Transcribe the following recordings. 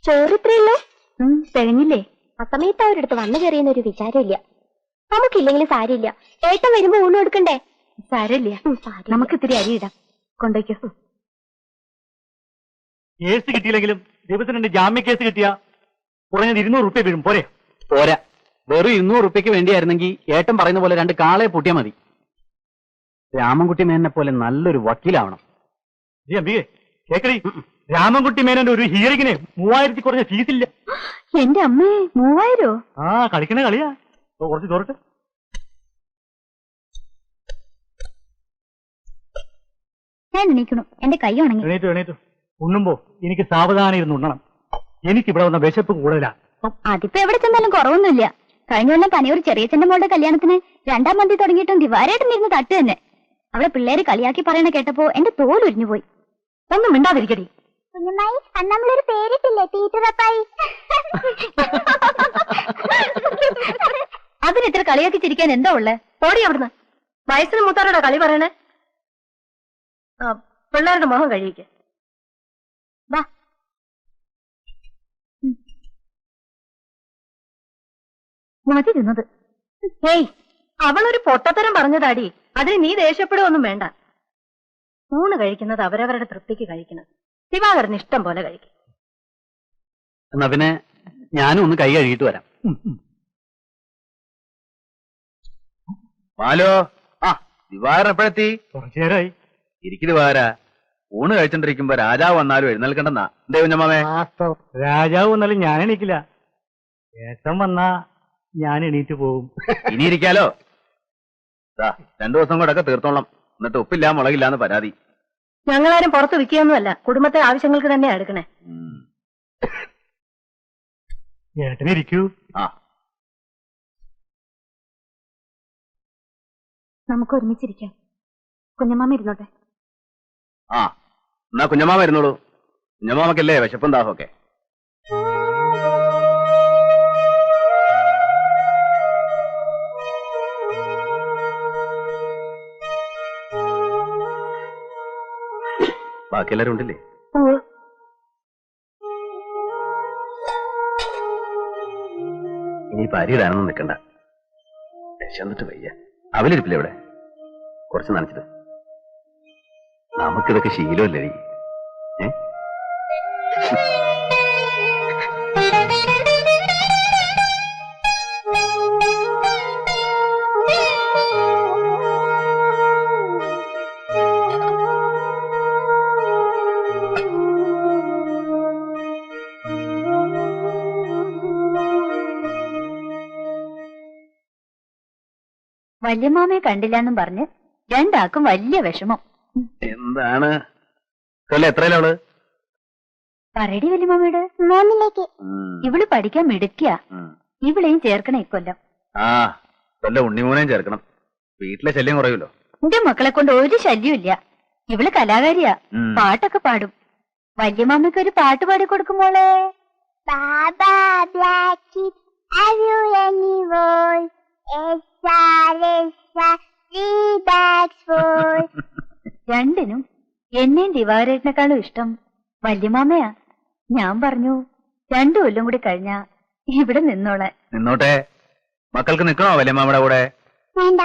ചോറിത്രയല്ലേ? തികഞ്ഞില്ലേ? ആ സമയത്ത് അവരെടുത്ത് വന്നു കയറിയെന്നൊരു വിചാരമില്ല. നമുക്കില്ലെങ്കിലും സാരിയില്ല. ഏട്ടൻ വരുമ്പോ ഊണ് കൊടുക്കണ്ടേ? സാരമില്ല, നമുക്ക് ഇത്തിരി അരി ഇടാം. കൊണ്ടേക്കോ. കേസ് കിട്ടിയില്ലെങ്കിലും ദിവസം 2 ജാമ്യ കേസ് കിട്ടിയ കുറഞ്ഞത് 200 റുപ്യ വീഴും. പോരെ? പോരാ, വെറും 200 റുപ്യക്ക് വേണ്ടിയായിരുന്നെങ്കിൽ ഏട്ടൻ പറയുന്ന പോലെ 2 കാളയെ പൂട്ടിയാൽ മതി. രാമൻകുട്ടി മേനനെ പോലെ നല്ലൊരു വക്കീലാവണം. അമ്പികേ കേക്കടി, രാമൻകുട്ടി മേനന്റെ ഒരു ഹിയറിങ്ങിന് 3000 കുറഞ്ഞ ഫീസില്ല. എന്റെ അമ്മേ, 3000? ആ, കളിക്കണ കളിയാ. കുറച്ച് ചോറിട്ട്. ഞാൻ എണീക്കണു, എന്റെ കൈ ഉണങ്ങി. എണീറ്റു. ഉണ്ണുമ്പോ എനിക്ക് സാവധാനം ഇരുന്ന് ഉണ്ണണം. എനിക്ക് ഇവിടെ വന്ന വിശപ്പ് കൂടുതലാ. അതിപ്പോ എവിടെ ചെന്നാലും കുറവൊന്നുമില്ല. കഴിഞ്ഞ കൊല്ലം പനിയൂർ ചെറിയച്ഛന്റെ മോളുടെ കല്യാണത്തിന് 2ാം മന്തി തുടങ്ങിയിട്ടും ദിവാരേട്ടനിരുന്ന് തട്ട് തന്നെ. അവിടെ പിള്ളേര് കളിയാക്കി പറയണ കേട്ടപ്പോ എന്റെ തോൽ ഉരിഞ്ഞു പോയി. ഒന്നും മിണ്ടാതിരിക്കടി. നമ്മളൊരു പേരിട്ടില്ലേ, ടീച്ചറപ്പായി. അതിനിത്ര കളിയാക്കി ചിരിക്കാൻ എന്താ ഉള്ളേ? ഓടി അവിടുന്ന്. വയസ്സിന് മൂത്താരോടാ കളി പറയണേ? പിള്ളേരുടെ മുഖം കഴിയിക്ക്. വാ. മതി തിന്നത്. ഹേയ്, അവളൊരു പൊട്ടത്തരം പറഞ്ഞതാടി. അതിന് നീ ദേഷ്യപ്പെടുകയൊന്നും വേണ്ട. ഊണ് കഴിക്കുന്നത് അവരവരുടെ തൃപ്തിക്ക് കഴിക്കണം. ദിവാകരന് ഇഷ്ടം പോലെ കഴിക്കും. എന്നാ പിന്നെ ഞാനും ഒന്ന് കൈ കഴുകിയിട്ട് വരാം. മാലോ, ദിവാകരൻ എപ്പോഴെത്തി? കുറച്ചു നേരമായി. ഇരിക്കല് വാര. ഊണ് കഴിച്ചോണ്ടിരിക്കുമ്പോ രാജാവ് വന്നാലും എഴുന്നേൽക്കണ്ടെന്നാ എന്തേ കുഞ്ഞമ്മാമേ? രാജാവ് വന്നാലും ഞാൻ എണീക്കില്ല. ഏട്ടൻ വന്നാ ഞാൻ എണീറ്റ് പോകും. ഇനി ഇരിക്കാലോ. 2 ദിവസം കൂടെ തീർത്തോളം. എന്നിട്ട് ഉപ്പില്ല മുളകില്ലാന്ന് പരാതി. ഞങ്ങളാരും പുറത്ത് വിൽക്കുകയൊന്നുമല്ല, കുടുംബത്തെ ആവശ്യങ്ങൾക്ക് തന്നെയാ എടുക്കണേ. ഏട്ടനിരിക്കൂ. നമുക്ക് ഒരുമിച്ചിരിക്കാം. കുഞ്ഞമ്മാമ ഇരുന്നോട്ടെ. എന്നാ കുഞ്ഞമ്മാമ വരുന്നോളൂ. കുഞ്ഞമ്മാമക്കല്ലേ വിശപ്പും ദാഹമൊക്കെ. ബാക്കി എല്ലാരും ഉണ്ടല്ലേ? ഇനി പരിയിടാനൊന്നും നിൽക്കണ്ട. വിശന്നിട്ട് വയ്യ. അവലിരിപ്പില്ല ഇവിടെ? കുറച്ച് നനച്ചിട്ട്. നമുക്കിതൊക്കെ ശീലമല്ലേ? വല്യമാമയെ കണ്ടില്ലെന്നും പറഞ്ഞ് 2 ആൾക്കും വലിയ വിഷമം. എന്താണ് കൊല്ലം? എത്രയിലാണ്? പറയടി വല്യമാമയോട്. 3ലേക്ക്. ഇവള് പഠിക്കാൻ മിടുക്കിയ. ഇവളെയും ചേർക്കണേ ഇക്കൊല്ലം. കൊല്ലം ഉണ്ണിമൂനെയും ചേർക്കണം. വീട്ടിലെ ശല്യം കുറയുമല്ലോ. എന്റെ മക്കളെ കൊണ്ട് ഒരു ശല്യം ഇല്ല. ഇവള് കലാകാരിയാ, പാട്ടൊക്കെ പാടും. വല്യമാമയ്ക്ക് ഒരു പാട്ട് പാടി കൊടുക്കുമോളെ. രണ്ടിനും എന്നെയും ദിവാരേട്ടനെക്കാളും ഇഷ്ടം വല്യമാമയാ. ഞാൻ പറഞ്ഞു 2 കൊല്ലം കൂടി കഴിഞ്ഞാ ഇവിടെ നിന്നോട്ടെ. മക്കൾക്ക് നിക്കണോ വല്യമാമയുടെ കൂടെ? വേണ്ട.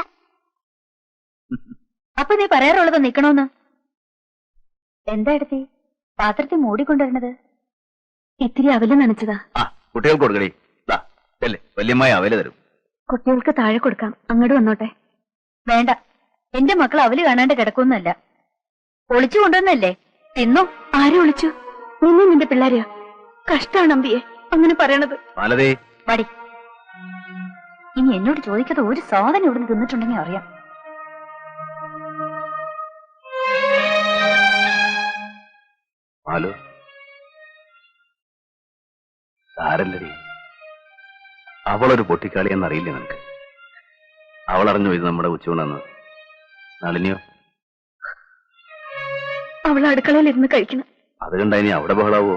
അപ്പൊ നീ പറയാറുള്ളത് നിക്കണോന്ന്? എന്താ എടുത്തി പാത്രത്തിൽ മൂടിക്കൊണ്ടുവരണത്? ഇത്തിരി അവല് നനച്ചതാ. കുട്ടികൾക്ക് കൊടുക്കടി. വല്യമ്മായി അവല് തരും. കുട്ടികൾക്ക് താഴെ കൊടുക്കാം. അങ്ങോട്ട് വന്നോട്ടെ. വേണ്ട, എന്റെ മക്കൾ അവല് കാണാണ്ട് കിടക്കുന്നല്ല. ഒളിച്ചു കൊണ്ടുവന്നല്ലേ? തിന്നോ. ആരും ഒളിച്ചു? നിന്റെ പിള്ളേരെയോ? കഷ്ടാണ് അമ്പിയെ അങ്ങനെ പറയണത്. മടി. ഇനി എന്നോട് ചോദിക്കാതെ ഒരു സാധനം ഇവിടുന്ന് തിന്നിട്ടുണ്ടെങ്കിൽ അറിയാം. സാരല്ലടി, അവളൊരു പൊട്ടിക്കാളി എന്നറിയില്ല നിനക്ക്. അവളറിഞ്ഞു ഇത് നമ്മുടെ ഉച്ചൂണെന്ന്. നളിനിയോ? അവൾ അടുക്കളയിൽ ഇരുന്ന് കഴിക്കണം. അത് കണ്ട ഇനി അവിടെ ബഹളാവോ?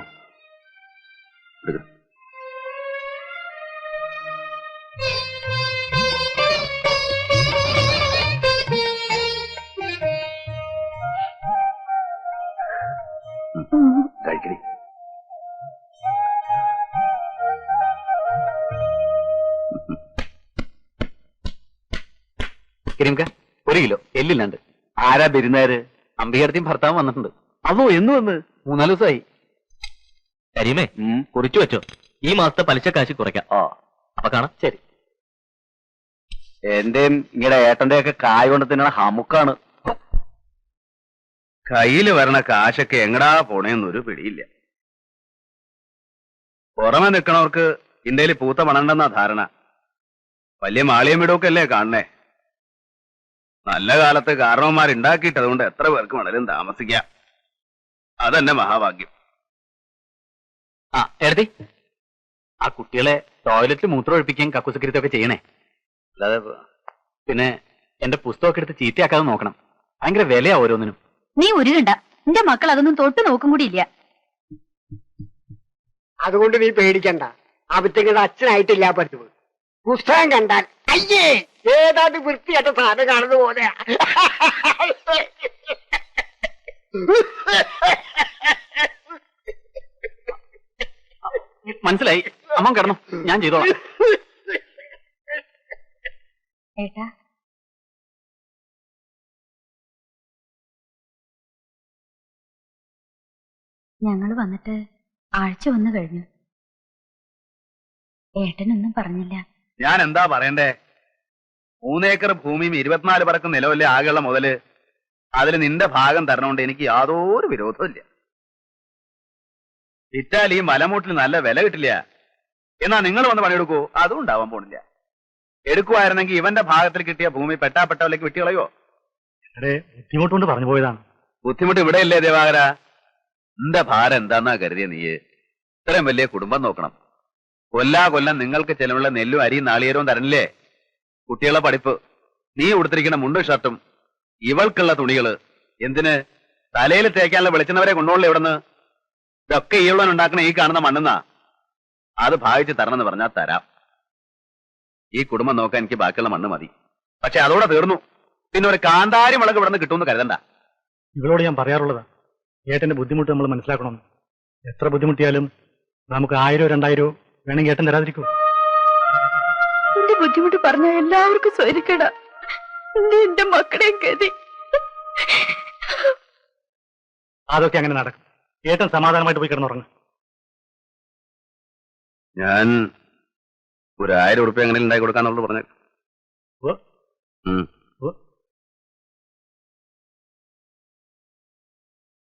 കിരീംക 1 കിലോ എല്ലില്ലാണ്ട്. ആരാ ബിരുന്നാര്? അമ്പികടത്തിയും ഭർത്താവും വന്നിട്ടുണ്ട്. അതോ എന്ന് വന്ന്? 3-4 ദിവസമായി. കരീമേ, കുറിച്ചു വെച്ചോ. ഈ മാസത്തെ പലിശ കാശ് കുറയ്ക്കാം. ഓ, അപ്പൊ കാണാം. ശരി. എന്റെയും ഇങ്ങടെ ഏട്ടന്റെ ഒക്കെ കായ് കൊണ്ട് തിന്നണ ഹമുക്കാണ്. കയ്യില് വരണ കാശൊക്കെ എങ്ങടാ പോണേന്നൊരു പിടിയില്ല. പുറമെ നിൽക്കണവർക്ക് ഇന്ത്യയിൽ പൂത്ത പണണ്ടെന്നാ ധാരണ. വലിയ മാളിയം വീടൊക്കെ അല്ലേ കാണണേ. നല്ല കാലത്ത് കാരണവന്മാരുണ്ടാക്കിയിട്ടതുകൊണ്ട് എത്ര പേർക്ക് വേണേലും താമസിക്കാം. അതെന്നെ മഹാഭാഗ്യം. ആ എഴുതി ആ കുട്ടികളെ ടോയ്ലറ്റിൽ മൂത്രം ഒഴിപ്പിക്കുകയും കക്കുസക്കരിത്തൊക്കെ ചെയ്യണേ. അല്ലാതെ പിന്നെ എന്റെ പുസ്തകമൊക്കെ എടുത്ത് ചീത്തയാക്കാതെ നോക്കണം. ഭയങ്കര വിലയാ ഓരോന്നിനും. നീ ഉരുകണ്ട, എന്റെ മക്കൾ അതൊന്നും തൊട്ട് നോക്കും കൂടി ഇല്ല. അതുകൊണ്ട് നീ പേടിക്കണ്ട. അവറ്റങ്ങളുടെ അച്ഛനായിട്ടില്ല പറ്റും. പുസ്തകം കണ്ടാൽ അയ്യേ ഏതാണ്ട് വൃത്തിയായിട്ട സാധനം കാണുന്ന പോലെ. മനസ്സിലായി. അമ്മ കിടന്നു, ഞാൻ ചെയ്തോളാം. ഏട്ടാ, ഞങ്ങൾ വന്നിട്ട് ആഴ്ച 1 കഴിഞ്ഞു. ഏട്ടനൊന്നും പറഞ്ഞില്ല. ഞാൻ എന്താ പറയണ്ടേ? 3 ഏക്കർ ഭൂമിയും 24 പറക്കും നിലവല്ലേ ആകെയുള്ള മുതല്. അതിൽ നിന്റെ ഭാഗം തരണോണ്ട് എനിക്ക് യാതൊരു വിരോധവും ഇല്ല. വിറ്റാൽ ഈ മലമൂട്ടിൽ നല്ല വില കിട്ടില്ല. എന്നാ നിങ്ങൾ വന്ന് പണിയെടുക്കൂ, അതും ഉണ്ടാവാൻ പോണില്ല. എടുക്കുവായിരുന്നെങ്കിൽ ഇവന്റെ ഭാഗത്തിൽ കിട്ടിയ ഭൂമി പെട്ടാപ്പെട്ടവലേക്ക് വിട്ടുകളയോ? എടേ, ബുദ്ധിമുട്ടുകൊണ്ട് പറഞ്ഞു പോയതാണ്. ബുദ്ധിമുട്ട് ഇവിടെയല്ലേ ദേവാകര? നിന്റെ ഭാരം എന്താന്നാ കരുതിയ നീ? ഇത്രയും വലിയ കുടുംബം നോക്കണം. കൊല്ലം നിങ്ങൾക്ക് ചെലവുള്ള നെല്ലും അരിയും നാളികേരവും തരണില്ലേ? കുട്ടികളെ പഠിപ്പ്, നീ ഉടുത്തിരിക്കുന്ന മുണ്ടും ഷർട്ടും, ഇവൾക്കുള്ള തുണികള്, എന്തിന് തലയിൽ തേക്കാനുള്ള വെളിച്ചെണ്ണവരെ കൊണ്ടുപോകണല്ലോ ഇവിടുന്ന്. ഇതൊക്കെ ഈവളൻ ഉണ്ടാക്കണ ഈ കാണുന്ന മണ്ണെന്നാ. അത് ഭാവിച്ച് തരണമെന്ന് പറഞ്ഞാൽ തരാം. ഈ കുടുംബം നോക്കാൻ എനിക്ക് ബാക്കിയുള്ള മണ്ണ് മതി. പക്ഷെ അതോടെ തീർന്നു. പിന്നെ ഒരു കാന്താരി മുളക് ഇവിടെ നിന്ന് കിട്ടുമെന്ന് കരുതണ്ട. ഇവളോട് ഞാൻ പറയാറുള്ളതാ, ഏട്ടന്റെ ബുദ്ധിമുട്ട് നമ്മൾ മനസ്സിലാക്കണം. എത്ര ബുദ്ധിമുട്ടിയാലും നമുക്ക് 1000-2000 വേണമെങ്കിൽ ഏട്ടൻ തരാതിരിക്കൂ. എന്റെ ബുദ്ധിമുട്ട് പറഞ്ഞ എല്ലാവർക്കും സ്വരിക്കട. എന്റെ മക്കളെ ഗതി. അതൊക്കെ അങ്ങനെ നടക്കും. ഏട്ടൻ സമാധാനമായിട്ട് പോയി കിടന്നുറങ്ങും. ഞാൻ ഒരു 1000 ഉറുപ്പ്യ എങ്ങനെ ഉണ്ടാക്കി കൊടുക്കാന്നുള്ളത് പറഞ്ഞു. ഓ,